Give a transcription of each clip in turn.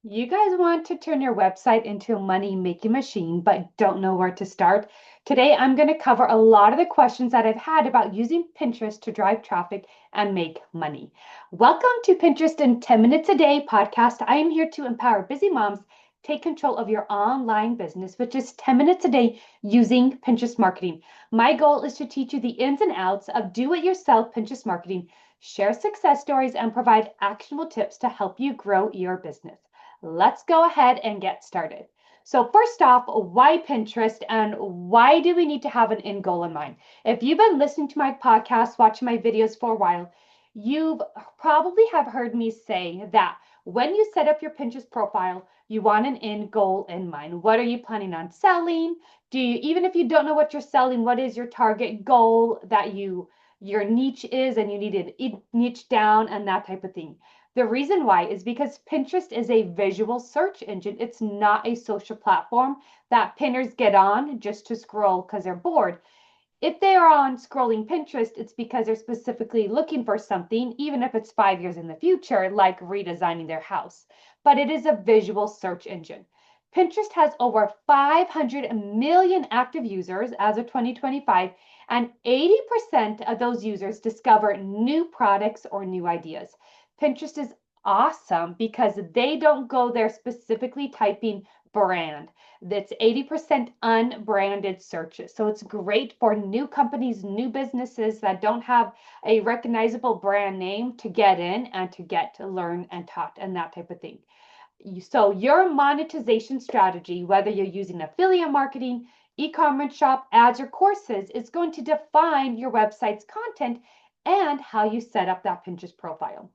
You guys want to turn your website into a money-making machine, but don't know where to start? Today, I'm going to cover a lot of the questions that I've had about using Pinterest to drive traffic and make money. Welcome to Pinterest in 10 Minutes a Day podcast. I am here to empower busy moms take control of your online business, which is 10 minutes a day using Pinterest marketing. My goal is to teach you the ins and outs of do-it-yourself Pinterest marketing, share success stories, and provide actionable tips to help you grow your business. Let's go ahead and get started. So first off, why Pinterest and why do we need to have an end goal in mind? If you've been listening to my podcast, watching my videos for a while, you've probably have heard me say that when you set up your Pinterest profile, you want an end goal in mind. What are you planning on selling? Do you, even if you don't know what you're selling, what is your target goal that your niche is and you need to niche down and that type of thing. The reason why is because Pinterest is a visual search engine. It's not a social platform that pinners get on just to scroll because they're bored. If they are on scrolling Pinterest, it's because they're specifically looking for something, even if it's 5 years in the future, like redesigning their house. But it is a visual search engine. Pinterest has over 500 million active users as of 2025, and 80% of those users discover new products or new ideas. Pinterest is awesome because they don't go there specifically typing brand. That's 80% unbranded searches. So it's great for new companies, new businesses that don't have a recognizable brand name to get in and to get to learn and taught and that type of thing. So your monetization strategy, whether you're using affiliate marketing, e-commerce shop, ads, or courses, is going to define your website's content and how you set up that Pinterest profile.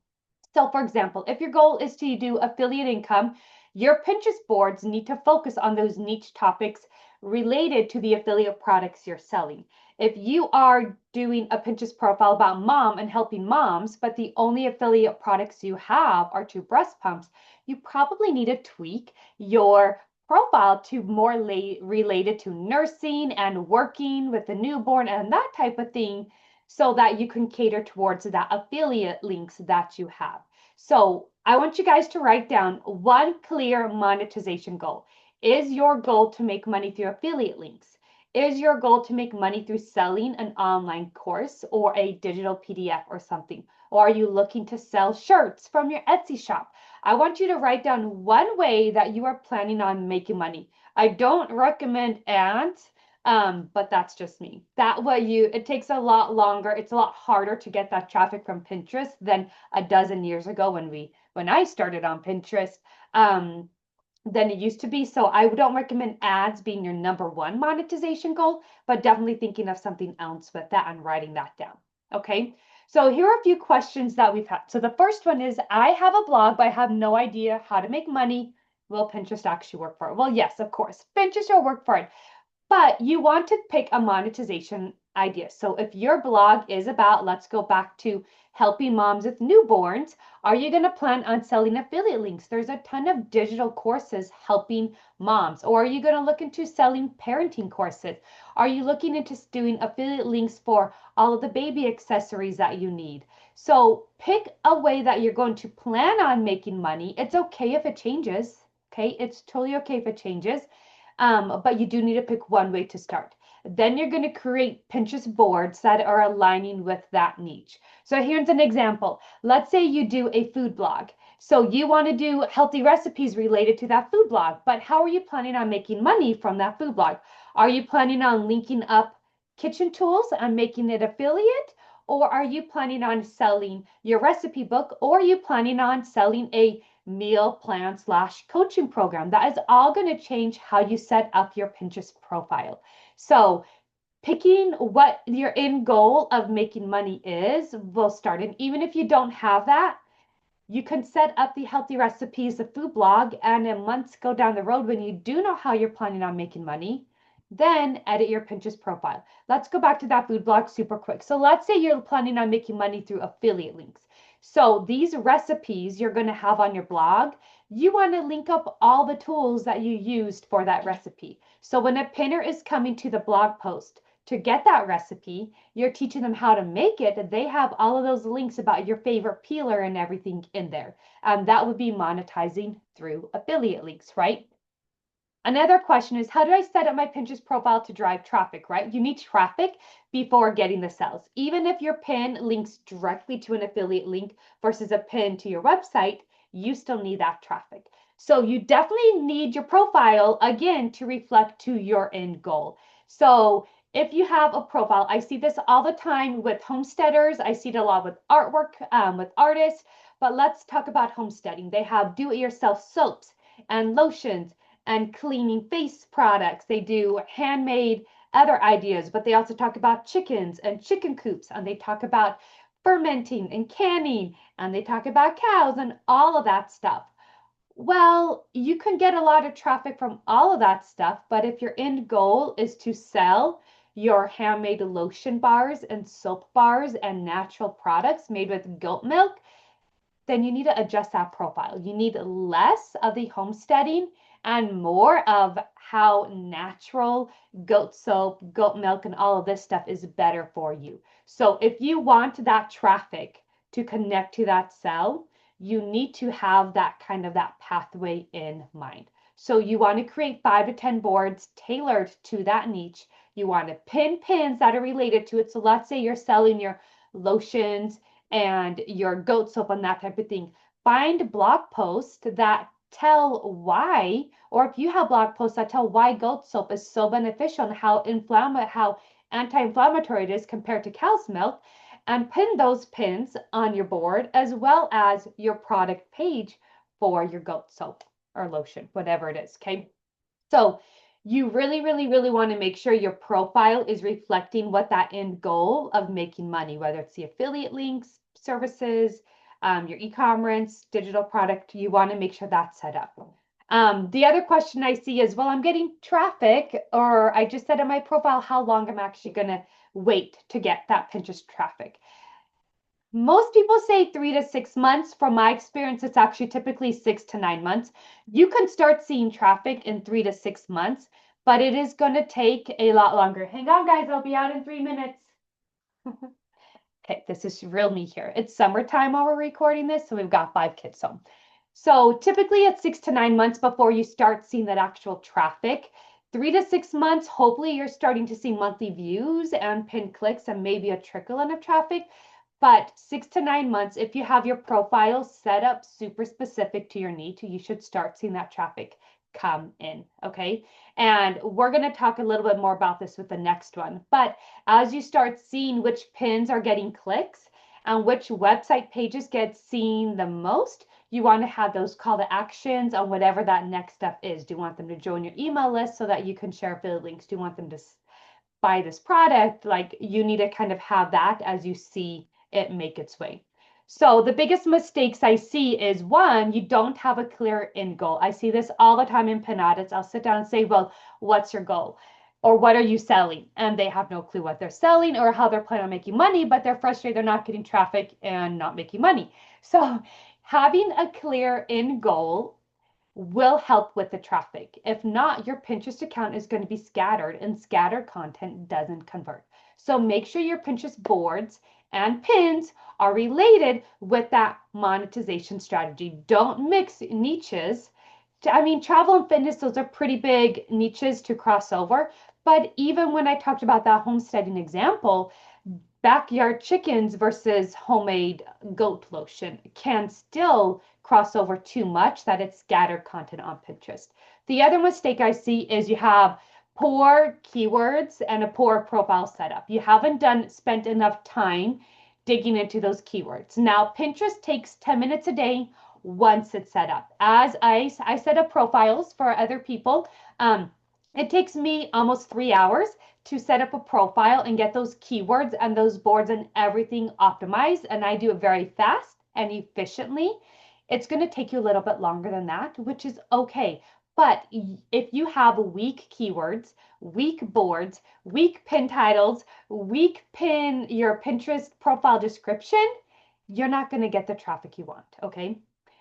So for example, if your goal is to do affiliate income, your Pinterest boards need to focus on those niche topics related to the affiliate products you're selling. If you are doing a Pinterest profile about mom and helping moms, but the only affiliate products you have are two breast pumps, you probably need to tweak your profile to more related to nursing and working with the newborn and that type of thing so that you can cater towards that affiliate links that you have. So I want you guys to write down one clear monetization goal. Is your goal to make money through affiliate links? Is your goal to make money through selling an online course or a digital PDF or something? Or are you looking to sell shirts from your Etsy shop? I want you to write down one way that you are planning on making money. I don't recommend ads, but that's just me. That way it takes a lot longer. It's a lot harder to get that traffic from Pinterest than a dozen years ago when I started on Pinterest. Than it used to be. So I don't recommend ads being your number one monetization goal, but definitely thinking of something else with that and writing that down. Okay. So here are a few questions that we've had. So the first one is, I have a blog, but I have no idea how to make money. Will Pinterest actually work for it? Well, yes, of course. Pinterest will work for it. But you want to pick a monetization idea. So if your blog is about, let's go back to helping moms with newborns, are you going to plan on selling affiliate links? There's a ton of digital courses helping moms. Or are you going to look into selling parenting courses? Are you looking into doing affiliate links for all of the baby accessories that you need? So pick a way that you're going to plan on making money. It's okay if it changes. Okay, it's totally okay if it changes. But you do need to pick one way to start. Then you're going to create Pinterest boards that are aligning with that niche. So here's an example. Let's say you do a food blog. So you want to do healthy recipes related to that food blog, but how are you planning on making money from that food blog? Are you planning on linking up kitchen tools and making it affiliate? Or are you planning on selling your recipe book? Or are you planning on selling a meal plan slash coaching program? That is all going to change how you set up your Pinterest profile. So picking what your end goal of making money is will start. And even if you don't have that, you can set up the healthy recipes, the food blog, and in months go down the road when you do know how you're planning on making money, then edit your Pinterest profile. Let's go back to that food blog super quick. So let's say you're planning on making money through affiliate links. So these recipes you're going to have on your blog, you want to link up all the tools that you used for that recipe. So when a pinner is coming to the blog post to get that recipe. You're teaching them how to make it. They have all of those links about your favorite peeler and everything in there. That would be monetizing through affiliate links, right? Another question is, how do I set up my Pinterest profile to drive traffic, right? You need traffic before getting the sales. Even if your pin links directly to an affiliate link versus a pin to your website, you still need that traffic. So you definitely need your profile, again, to reflect to your end goal. So if you have a profile, I see this all the time with homesteaders. I see it a lot with artwork, with artists, but let's talk about homesteading. They have do-it-yourself soaps and lotions and cleaning face products. They do handmade other ideas, but they also talk about chickens and chicken coops, and they talk about fermenting and canning, and they talk about cows and all of that stuff. Well, you can get a lot of traffic from all of that stuff, but if your end goal is to sell your handmade lotion bars and soap bars and natural products made with goat milk, then you need to adjust that profile. You need less of the homesteading and more of how natural goat soap, goat milk, and all of this stuff is better for you. So if you want that traffic to connect to that cell, you need to have that kind of that pathway in mind. So you want to create 5 to 10 boards tailored to that niche. You want to pin pins that are related to it. So let's say you're selling your lotions and your goat soap and that type of thing. Find blog posts that tell why, or if you have blog posts that tell why goat soap is so beneficial and how anti-inflammatory it is compared to cow's milk, and pin those pins on your board as well as your product page for your goat soap or lotion, whatever it is. Okay. So you really, really, really want to make sure your profile is reflecting what that end goal of making money, whether it's the affiliate links, services, your e-commerce, digital product, you want to make sure that's set up. The other question I see is, well, I'm getting traffic, or I just said in my profile how long I'm actually going to wait to get that Pinterest traffic. Most people say 3 to 6 months. From my experience, it's actually typically 6 to 9 months. You can start seeing traffic in 3 to 6 months, but it is going to take a lot longer. Hang on, guys. I'll be out in 3 minutes. Okay, this is real me here. It's summertime while we're recording this, so we've got 5 kids home. So typically it's 6 to 9 months before you start seeing that actual traffic. 3 to 6 months, hopefully you're starting to see monthly views and pinned clicks and maybe a trickle in of traffic. But 6 to 9 months, if you have your profile set up super specific to your need, you should start seeing that traffic come in, okay? And we're going to talk a little bit more about this with the next one. But as you start seeing which pins are getting clicks and which website pages get seen the most, you want to have those call to actions on whatever that next step is. Do you want them to join your email list so that you can share affiliate links? Do you want them to buy this product? Like, you need to kind of have that as you see it make its way. So the biggest mistakes I see is, one, you don't have a clear end goal. I see this all the time in pin audits. I'll sit down and say, well, what's your goal? Or what are you selling? And they have no clue what they're selling or how they're planning on making money, but they're frustrated they're not getting traffic and not making money. So having a clear end goal will help with the traffic. If not, your Pinterest account is going to be scattered, and scattered content doesn't convert. So make sure your Pinterest boards and pins are related with that monetization strategy. Don't mix niches. I mean, travel and fitness, those are pretty big niches to cross over. But even when I talked about that homesteading example, backyard chickens versus homemade goat lotion can still cross over too much that it's scattered content on Pinterest. The other mistake I see is you have poor keywords and a poor profile setup. You haven't spent enough time digging into those keywords. Now, Pinterest takes 10 minutes a day once it's set up. As I set up profiles for other people, it takes me almost 3 hours to set up a profile and get those keywords and those boards and everything optimized. And I do it very fast and efficiently. It's going to take you a little bit longer than that, which is okay. But if you have weak keywords, weak boards, weak pin titles, weak your Pinterest profile description, you're not going to get the traffic you want, okay?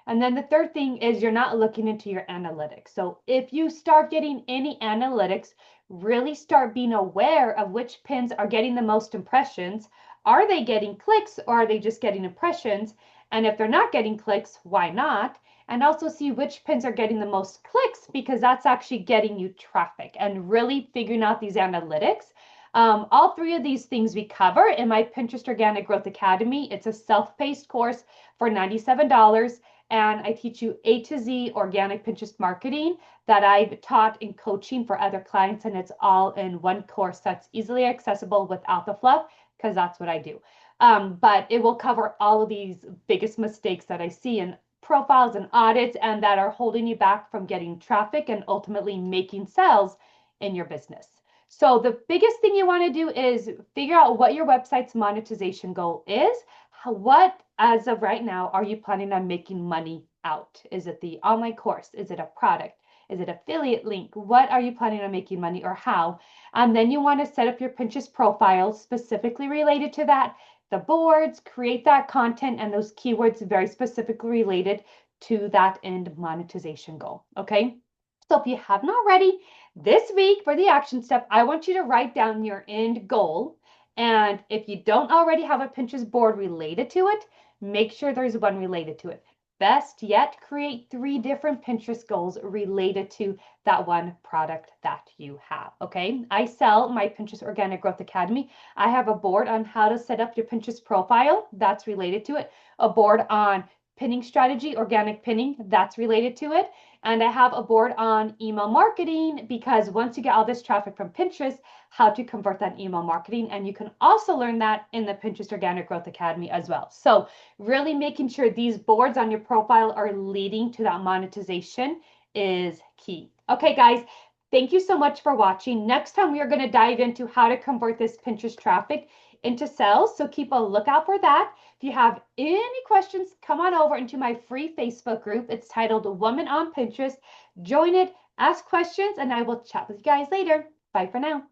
And then the third thing is you're not looking into your analytics. So if you start getting any analytics, really start being aware of which pins are getting the most impressions. Are they getting clicks or are they just getting impressions? And if they're not getting clicks, why not? And also see which pins are getting the most clicks because that's actually getting you traffic and really figuring out these analytics. All three of these things we cover in my Pinterest Organic Growth Academy. It's a self-paced course for $97, and I teach you A to Z organic Pinterest marketing that I've taught in coaching for other clients, and it's all in one course that's easily accessible without the fluff because that's what I do. But it will cover all of these biggest mistakes that I see in profiles and audits and that are holding you back from getting traffic and ultimately making sales in your business. So the biggest thing you want to do is figure out what your website's monetization goal is. What, as of right now, are you planning on making money out? Is it the online course? Is it a product? Is it affiliate link? What are you planning on making money or how? And then you want to set up your Pinterest profile specifically related to that, the boards, create that content and those keywords very specifically related to that end monetization goal. Okay. So if you haven't already, this week for the action step, I want you to write down your end goal. And if you don't already have a Pinterest board related to it, make sure there's one related to it. Best yet, create 3 different Pinterest goals related to that one product that you have. Okay. I sell my Pinterest Organic Growth Academy. I have a board on how to set up your Pinterest profile that's related to it, a board on pinning strategy, organic pinning, that's related to it. And I have a board on email marketing because once you get all this traffic from Pinterest, how to convert that email marketing. And you can also learn that in the Pinterest Organic Growth Academy as well. So really making sure these boards on your profile are leading to that monetization is key. Okay, guys, thank you so much for watching. Next time, we are going to dive into how to convert this Pinterest traffic into sales. So keep a lookout for that. If you have any questions, come on over into my free Facebook group. It's titled Woman on Pinterest. Join it, ask questions, and I will chat with you guys later. Bye for now.